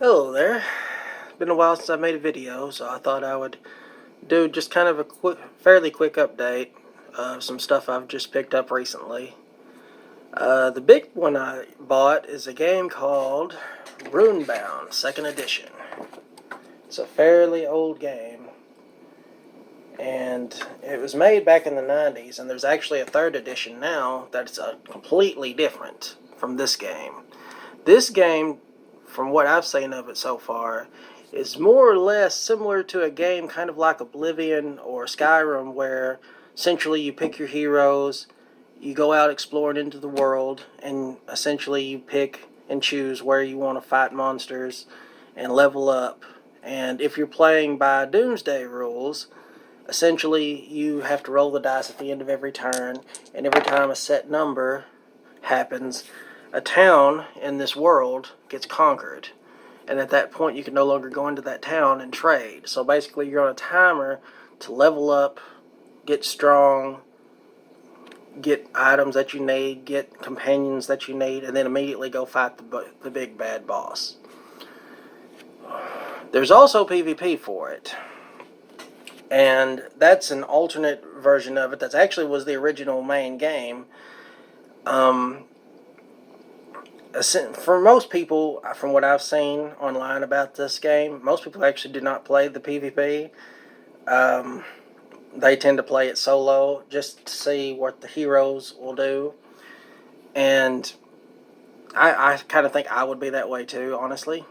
Hello there. It's been a while since I made a video, so I thought I would do just kind of a fairly quick update of some stuff I've just picked up recently. The big one I bought is a game called Runebound, 2nd edition. It's a fairly old game, and it was made back in the 90s, and there's actually a 3rd edition now that's completely different from this game. This game, from what I've seen of it so far, is more or less similar to a game kind of like Oblivion or Skyrim, where essentially you pick your heroes, you go out exploring into the world, and essentially you pick and choose where you want to fight monsters and level up. And if you're playing by Doomsday rules, essentially you have to roll the dice at the end of every turn, and every time a set number happens, a town in this world gets conquered. And at that point, you can no longer go into that town and trade. So basically, you're on a timer to level up, get strong, get items that you need, get companions that you need, and then immediately go fight the big bad boss. There's also PvP for it. And that's an alternate version of it that actually was the original main game. For most people, from what I've seen online about this game, most people actually do not play the PvP. They tend to play it solo just to see what the heroes will do. And I kind of think I would be that way too, honestly.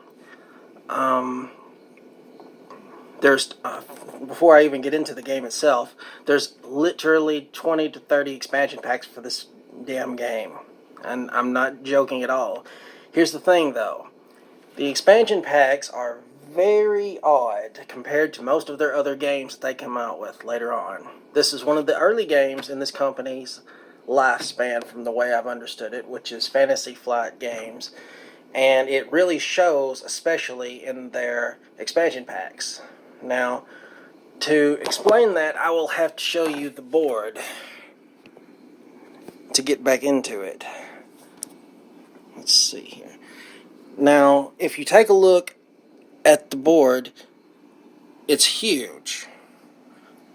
Before I even get into the game itself, there's literally 20 to 30 expansion packs for this damn game. And I'm not joking at all. Here's the thing, though. The expansion packs are very odd compared to most of their other games that they come out with later on. This is one of the early games in this company's lifespan, from the way I've understood it, which is Fantasy Flight Games. And it really shows, especially in their expansion packs. Now, to explain that, I will have to show you the board to get back into it. Let's see here. Now, if you take a look at the board, it's huge.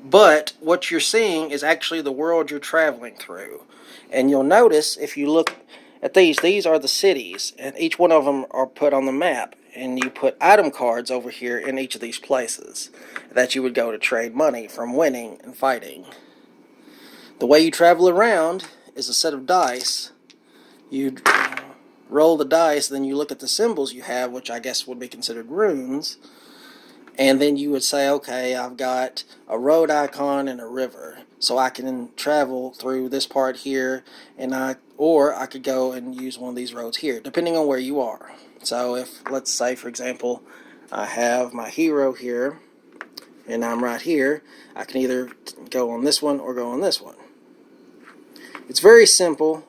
But what you're seeing is actually the world you're traveling through. And you'll notice, if you look at these are the cities, and each one of them are put on the map. And you put item cards over here in each of these places that you would go to trade money from winning and fighting. The way you travel around is a set of dice. You roll the dice, then you look at the symbols you have, which I guess would be considered runes, and then you would say, okay, I've got a road icon and a river, so I can travel through this part here, or I could go and use one of these roads here, depending on where you are. So if, let's say, for example, I have my hero here, and I'm right here, I can either go on this one or go on this one. It's very simple.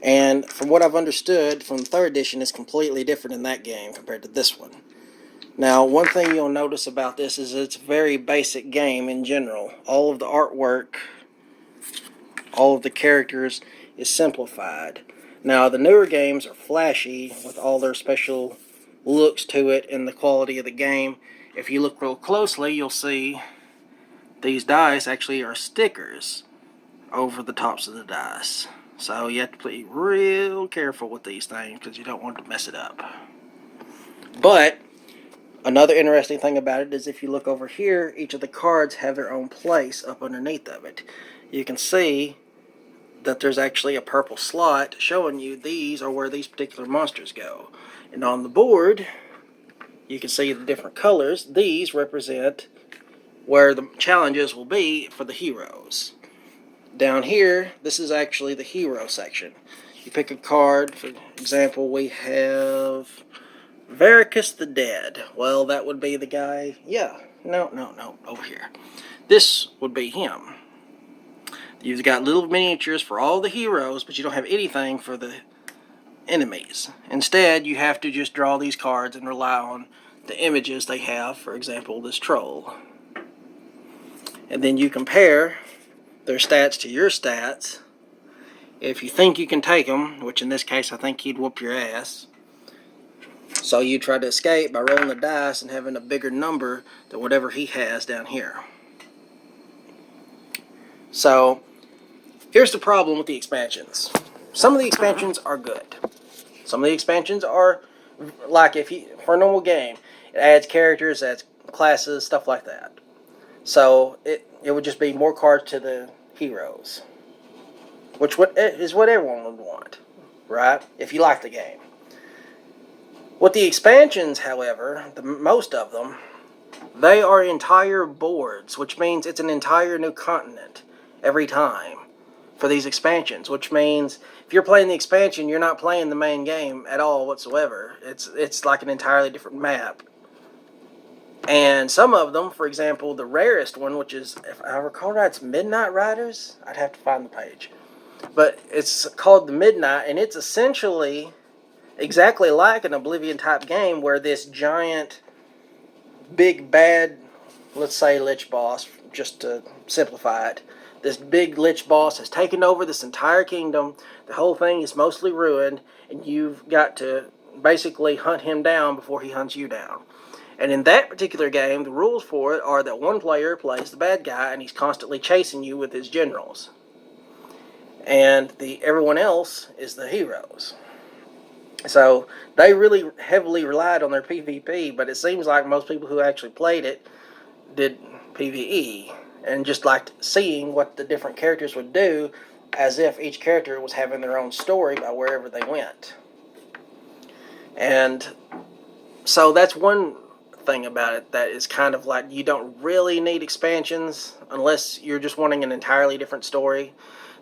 And from what I've understood from the 3rd edition, it's completely different in that game compared to this one. Now, one thing you'll notice about this is it's a very basic game in general. All of the artwork, all of the characters is simplified. Now, the newer games are flashy with all their special looks to it and the quality of the game. If you look real closely, you'll see these dice actually are stickers over the tops of the dice. So you have to be real careful with these things because you don't want to mess it up. But another interesting thing about it is if you look over here, each of the cards have their own place up underneath of it. You can see that there's actually a purple slot showing you these are where these particular monsters go. And on the board, you can see the different colors. These represent where the challenges will be for the heroes. Down here, this is actually the hero section. You pick a card. For example, we have Varicus the Dead. Well, that would be the guy. Yeah, no, over here. This would be him. You've got little miniatures for all the heroes, but you don't have anything for the enemies. Instead, you have to just draw these cards and rely on the images they have. For example, this troll. And then you compare their stats to your stats. If you think you can take them, which in this case I think he'd whoop your ass, So you try to escape by rolling the dice and having a bigger number than whatever he has down here. So here's the problem with the expansions. Some of the expansions are good. Some of the expansions are like for a normal game, it adds characters, adds classes, stuff like that. So it would just be more cards to the heroes, which is what everyone would want, right? If you like the game. With the expansions, however, most of them, they are entire boards, which means it's an entire new continent every time for these expansions, which means if you're playing the expansion, you're not playing the main game at all whatsoever. It's like an entirely different map. And some of them, for example, the rarest one, which is, if I recall right, it's Midnight Riders. I'd have to find the page. But it's called the Midnight, and it's essentially exactly like an Oblivion type game where this giant, big, bad, let's say Lich boss, just to simplify it, this big Lich boss has taken over this entire kingdom. The whole thing is mostly ruined, and you've got to basically hunt him down before he hunts you down. And in that particular game, the rules for it are that one player plays the bad guy, and he's constantly chasing you with his generals. And everyone else is the heroes. So they really heavily relied on their PvP, but it seems like most people who actually played it did PvE, and just liked seeing what the different characters would do, as if each character was having their own story by wherever they went. And so that's one thing about it that is kind of like, you don't really need expansions unless you're just wanting an entirely different story.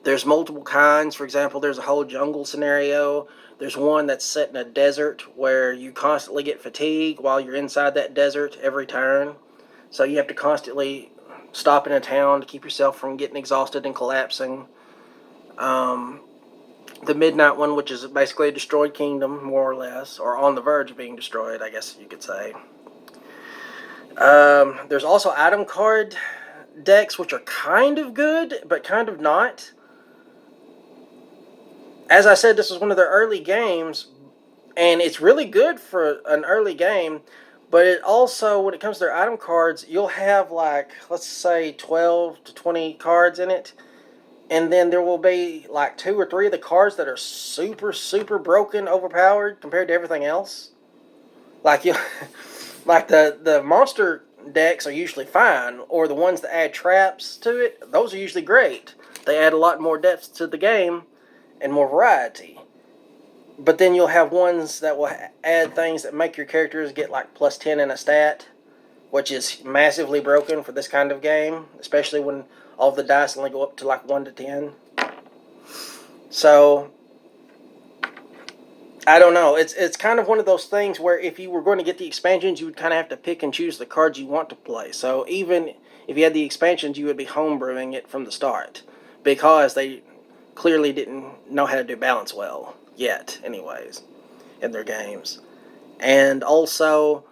There's multiple kinds. For example, there's a whole jungle scenario. There's one that's set in a desert where you constantly get fatigue while you're inside that desert every turn. So you have to constantly stop in a town to keep yourself from getting exhausted and collapsing. The Midnight one, which is basically a destroyed kingdom, more or less, or on the verge of being destroyed, I guess you could say. There's also item card decks, which are kind of good, but kind of not. As I said, this was one of their early games, and it's really good for an early game, but it also, when it comes to their item cards, you'll have like, let's say 12 to 20 cards in it, and then there will be like 2 or 3 of the cards that are super, super broken, overpowered compared to everything else. Like like the monster decks are usually fine, or the ones that add traps to it, those are usually great. They add a lot more depth to the game and more variety. But then you'll have ones that will add things that make your characters get like plus 10 in a stat, which is massively broken for this kind of game, especially when all the dice only go up to like 1 to 10. So I don't know. It's kind of one of those things where if you were going to get the expansions, you would kind of have to pick and choose the cards you want to play. So even if you had the expansions, you would be homebrewing it from the start, because they clearly didn't know how to do balance well yet, anyways, in their games. And also,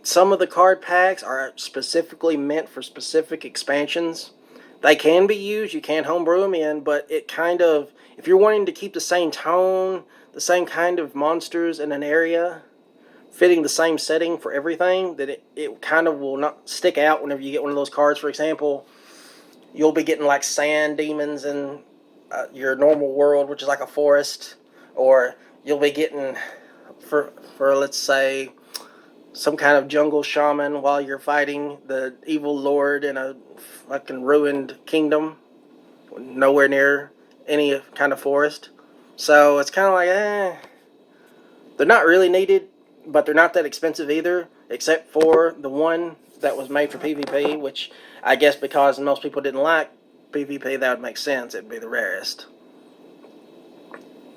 some of the card packs are specifically meant for specific expansions. They can be used, you can homebrew them in, but it kind of, if you're wanting to keep the same tone, the same kind of monsters in an area, fitting the same setting for everything, that it kind of will not stick out whenever you get one of those cards. For example, you'll be getting like sand demons in your normal world, which is like a forest, or you'll be getting, for let's say, some kind of jungle shaman while you're fighting the evil lord in a fucking ruined kingdom, nowhere near any kind of forest. So it's kind of like, they're not really needed, but they're not that expensive either, except for the one that was made for PvP, which I guess because most people didn't like PvP, that would make sense. It'd be the rarest.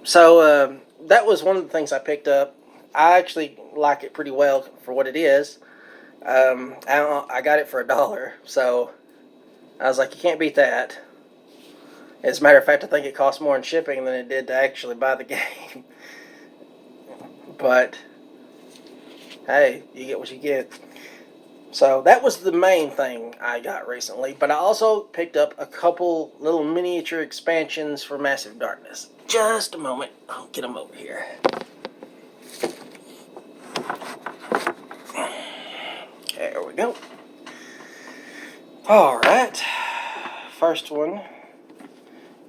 So that was one of the things I picked up. I actually like it pretty well for what it is. I got it for $1, so I was like, you can't beat that. As a matter of fact, I think it cost more in shipping than it did to actually buy the game. But hey, you get what you get. So that was the main thing I got recently. But I also picked up a couple little miniature expansions for Massive Darkness. Just a moment. I'll get them over here. go. Alright. First one.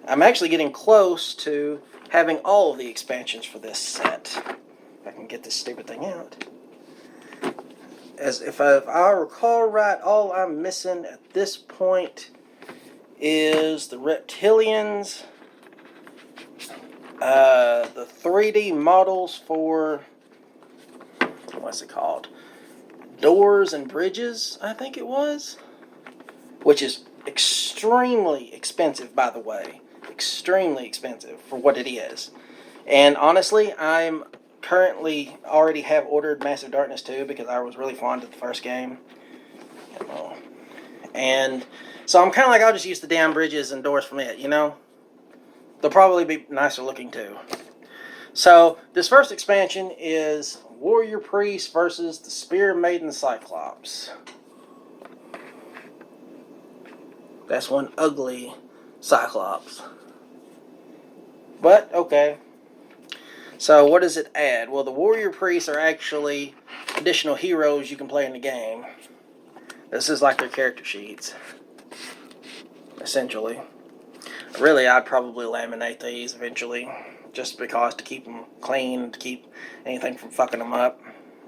I'm actually getting close to having all of the expansions for this set. If I can get this stupid thing out. As if I recall right, all I'm missing at this point is the reptilians, the 3D models for, what's it called? Doors and Bridges, I think it was. Which is extremely expensive, by the way. Extremely expensive for what it is. And honestly, I'm currently already have ordered Massive Darkness 2 because I was really fond of the first game. And so I'm kind of like, I'll just use the damn bridges and doors from it, you know? They'll probably be nicer looking too. So, this first expansion is Warrior Priest versus the Spear Maiden Cyclops. That's one ugly Cyclops. But, okay. So, what does it add? Well, the Warrior Priests are actually additional heroes you can play in the game. This is like their character sheets. Essentially. Really, I'd probably laminate these eventually. Just because, to keep them clean, to keep anything from fucking them up.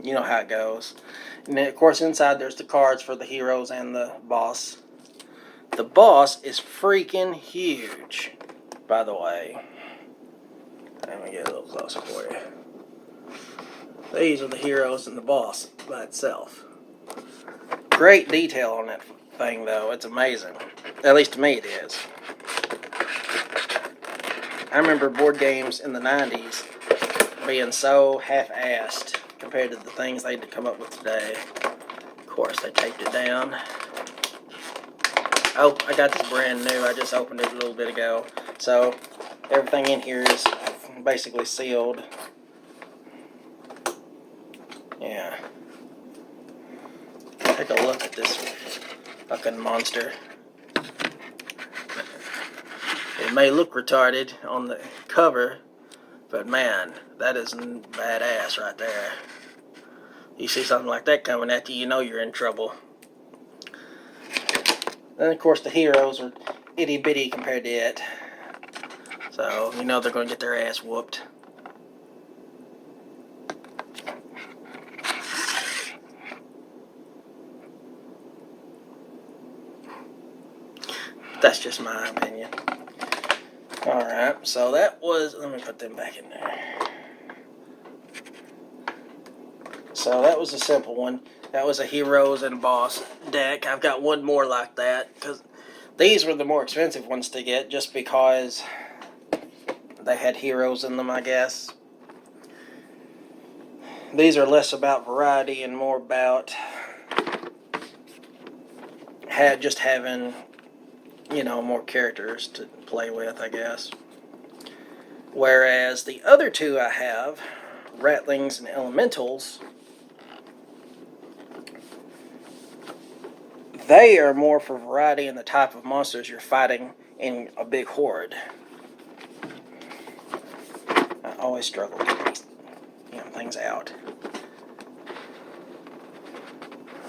You know how it goes. And then, of course, inside there's the cards for the heroes and the boss. The boss is freaking huge, by the way. Let me get a little closer for you. These are the heroes and the boss by itself. Great detail on that thing, though. It's amazing. At least to me it is. I remember board games in the 90s being so half-assed compared to the things they'd come up with today. Of course, they taped it down. Oh, I got this brand new. I just opened it a little bit ago. So, everything in here is basically sealed. Yeah. Take a look at this fucking monster. It may look retarded on the cover, but man, that is badass right there. You see something like that coming at you, you know you're in trouble. Then, of course, the heroes are itty-bitty compared to it. So, you know they're going to get their ass whooped. That's just my opinion. Alright, so that was... Let me put them back in there. So that was a simple one. That was a heroes and boss deck. I've got one more like that, because these were the more expensive ones to get, just because they had heroes in them, I guess. These are less about variety and more about just having, you know, more characters to play with, I guess. Whereas the other two I have, Rattlings and Elementals, they are more for variety in the type of monsters you're fighting in a big horde. I always struggle to get these things out.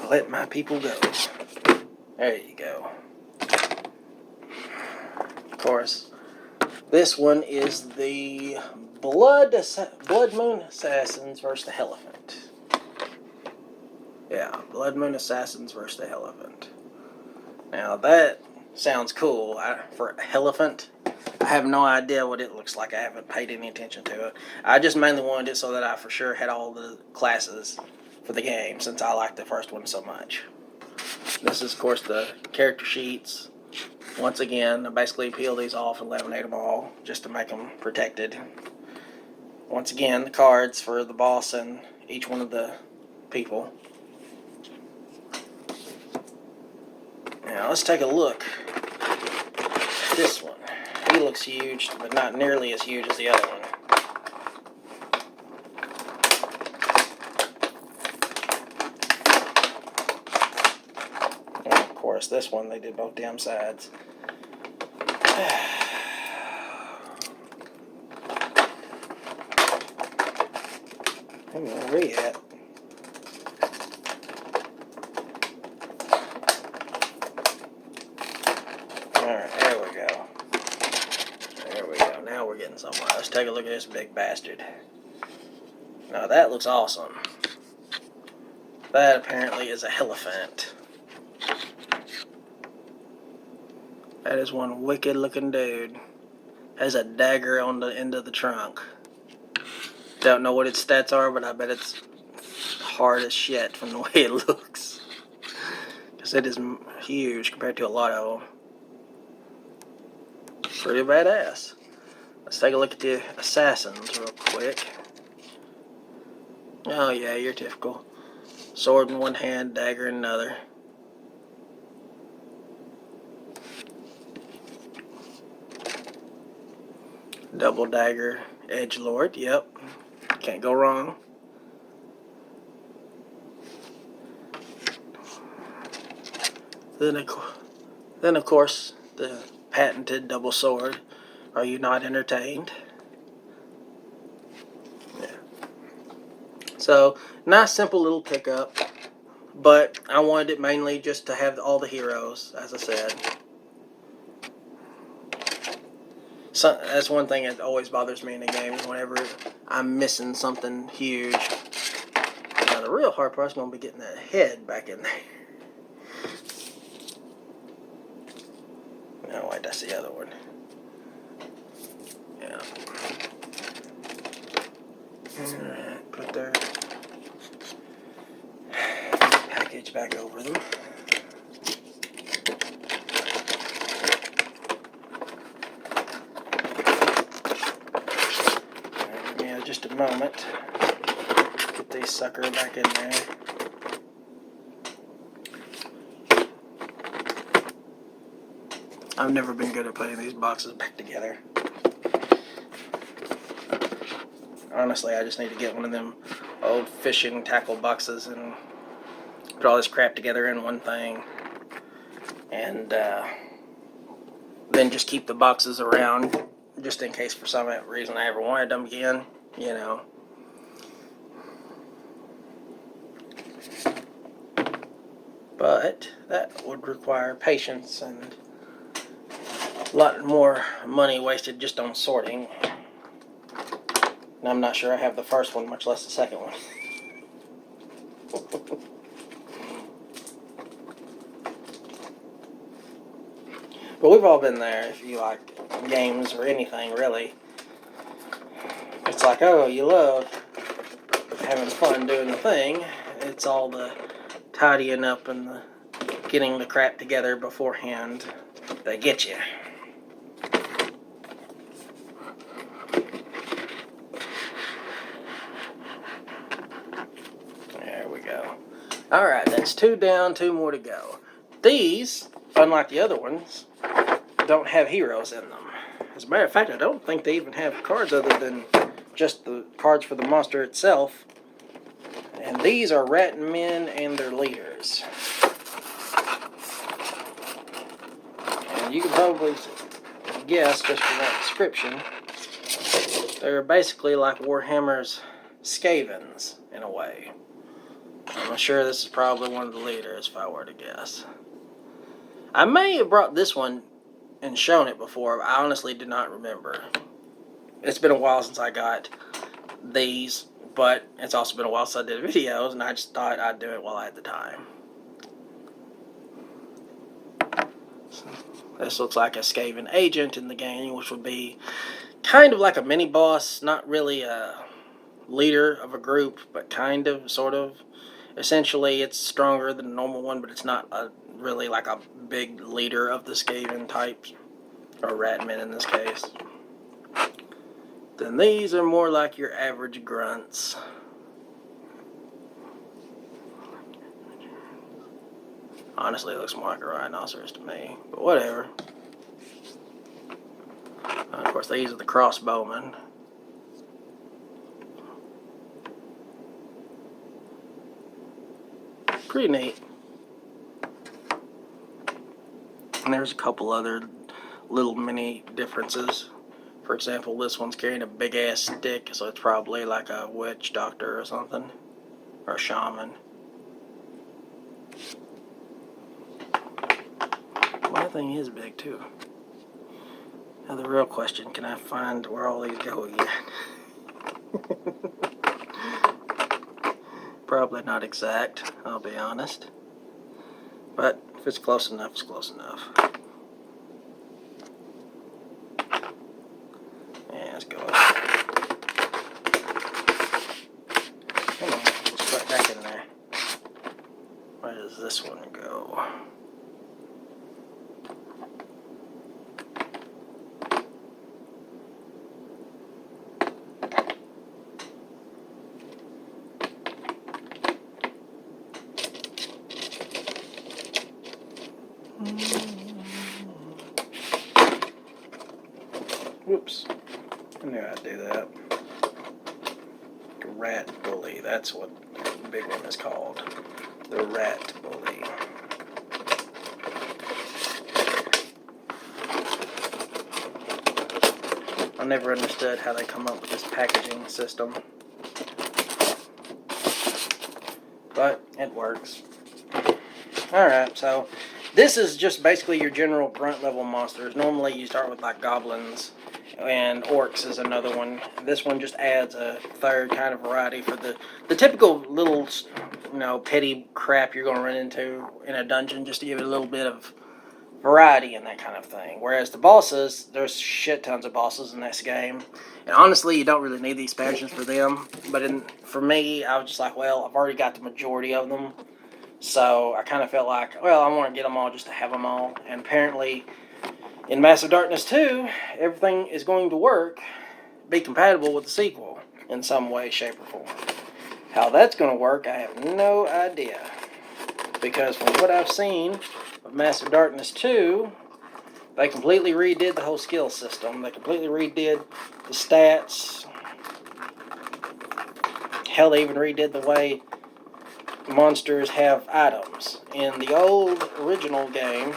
Let my people go. There you go. Of course, this one is the Blood Moon Assassins versus the Elephant. Yeah, Blood Moon Assassins versus the Elephant. Now that sounds cool. For Elephant, I have no idea what it looks like. I haven't paid any attention to it. I just mainly wanted it so that I for sure had all the classes for the game, since I like the first one so much. This is, of course, the character sheets. Once again, I basically peel these off and laminate them all, just to make them protected. Once again, the cards for the boss and each one of the people. Now, let's take a look at this one. He looks huge, but not nearly as huge as the other one. And of course, this one, they did both damn sides. Where you at? take a look at this big bastard. Now that looks awesome. That apparently is a elephant. That is one wicked looking dude. Has a dagger on the end of the trunk. Don't know what its stats are, but I bet it's hard as shit from the way it looks. Because it is huge compared to a lot of them. Pretty badass. Let's take a look at the assassins real quick. Oh yeah, you're typical. Sword in one hand, dagger in another. Double dagger, edgelord, yep. Can't go wrong. Then of course, the patented double sword. Are you not entertained? Yeah. So, nice simple little pickup. But I wanted it mainly just to have all the heroes, as I said. So, that's one thing that always bothers me in a game, whenever I'm missing something huge. Now the real hard part's going to be getting that head back in there. No, wait, that's the other one. Yeah. Alright, put their package back over them. Alright, give me just a moment. Get these suckers back in there. I've never been good at putting these boxes back together. Honestly, I just need to get one of them old fishing tackle boxes and put all this crap together in one thing. And then just keep the boxes around just in case for some reason I ever wanted them again, you know. But that would require patience and a lot more money wasted just on sorting. And I'm not sure I have the first one, much less the second one. But we've all been there if you like games or anything, really. It's like, oh, you love having fun doing the thing. It's all the tidying up and the getting the crap together beforehand that get you. There we go. Alright, that's 2 down, 2 more to go. These, unlike the other ones, don't have heroes in them. As a matter of fact, I don't think they even have cards other than just the cards for the monster itself. And these are Rattonmen and their leaders. And you can probably guess just from that description, they're basically like Warhammer's Skavens in a way. I'm sure this is probably one of the leaders if I were to guess. I may have brought this one and shown it before, but I honestly do not remember. It's been a while since I got these, but it's also been a while since I did videos, and I just thought I'd do it while I had the time. This looks like a Skaven agent in the game, which would be kind of like a mini-boss, not really a leader of a group, but kind of, sort of. Essentially, it's stronger than a normal one, but it's not really like a big leader of the Skaven types, or Ratmen in this case. Then these are more like your average grunts. Honestly, it looks more like a rhinoceros to me, but whatever. Of course, these are the crossbowmen. Pretty neat. And there's a couple other little mini differences. For example, this one's carrying a big ass stick, so it's probably like a witch doctor or something. Or a shaman. My thing is big too. Now the real question, can I find where all these go again? Probably not exact, I'll be honest. But if it's close enough, it's close enough. Yeah, let's go. Come on, let's right back in there. Where does this one go? Whoops. I knew I'd do that. Rat bully. That's what the big one is called. The rat bully. I never understood how they come up with this packaging system. But it works. Alright, so this is just basically your general grunt level monsters. Normally you start with like goblins, and orcs is another one. This one just adds a third kind of variety for the typical little, petty crap you're going to run into in a dungeon, just to give it a little bit of variety and that kind of thing. Whereas the bosses, there's shit tons of bosses in this game. And honestly, you don't really need the expansions for them. But for me, I was just like, well, I've already got the majority of them. So I kind of felt like, well, I want to get them all just to have them all. And apparently, in Massive Darkness 2, everything is going to be compatible with the sequel in some way, shape, or form. How that's going to work, I have no idea. Because from what I've seen of Massive Darkness 2, they completely redid the whole skill system. They completely redid the stats. Hell, they even redid the way monsters have items. In the old original game,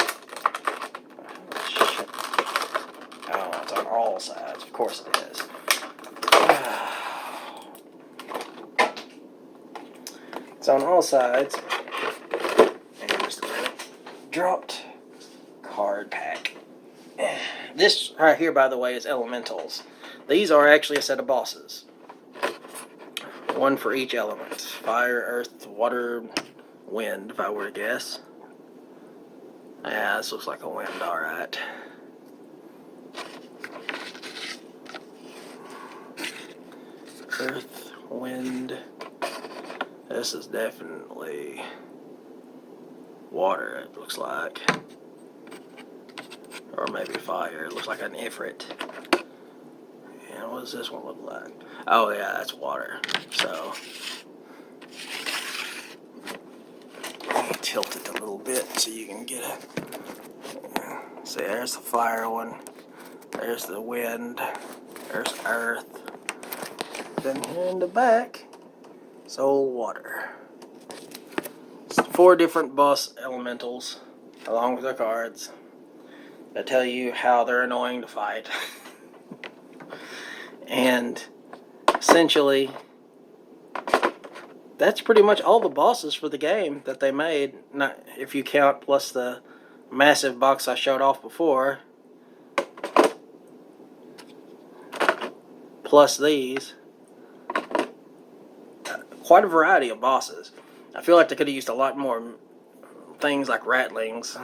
oh, it's on all sides. Of course it is. It's on all sides. And just a minute. Dropped card pack. This right here, by the way, is elementals. These are actually a set of bosses. One for each element. Fire, earth, water, wind, if I were to guess. Yeah, this looks like a wind, alright. Earth, wind. This is definitely water, it looks like. Or maybe fire. It looks like an Ifrit. And what does this one look like? Oh yeah, that's water. So tilt it a little bit so you can get it. See, there's the fire one. There's the wind. There's earth. Then here in the back, it's all water. It's 4 different boss elementals, along with their cards, that tell you how they're annoying to fight. And essentially, that's pretty much all the bosses for the game that they made. Not if you count plus the massive box I showed off before, plus these. Quite a variety of bosses. I feel like they could have used a lot more things like ratlings.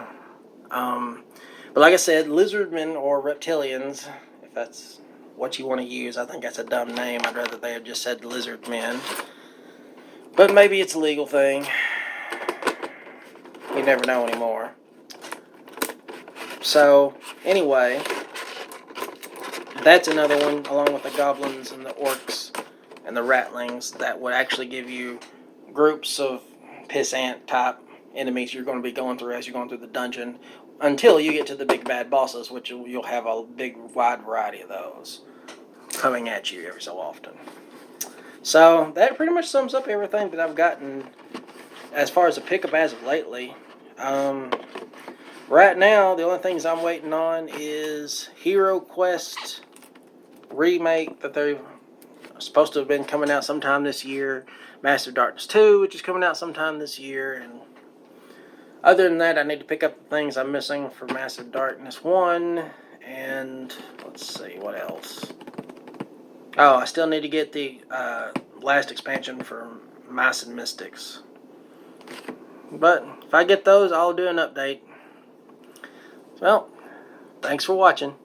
But like I said, lizardmen or reptilians, if that's what you want to use. I think that's a dumb name. I'd rather they had just said lizardmen. But maybe it's a legal thing. You never know anymore. So, anyway, that's another one, along with the goblins and the orcs and the ratlings, that would actually give you groups of pissant type enemies you're going to be going through as you're going through the dungeon, until you get to the big bad bosses, which you'll have a big wide variety of those coming at you every so often. So that pretty much sums up everything that I've gotten as far as a pickup as of lately. Right now, the only things I'm waiting on is Hero Quest remake that they're supposed to have been coming out sometime this year. Master Darkness 2, which is coming out sometime this year. And other than that, I need to pick up the things I'm missing for Massive Darkness 1 And let's see, what else? Oh, I still need to get the last expansion for Mice and Mystics. But if I get those, I'll do an update. Well, thanks for watching.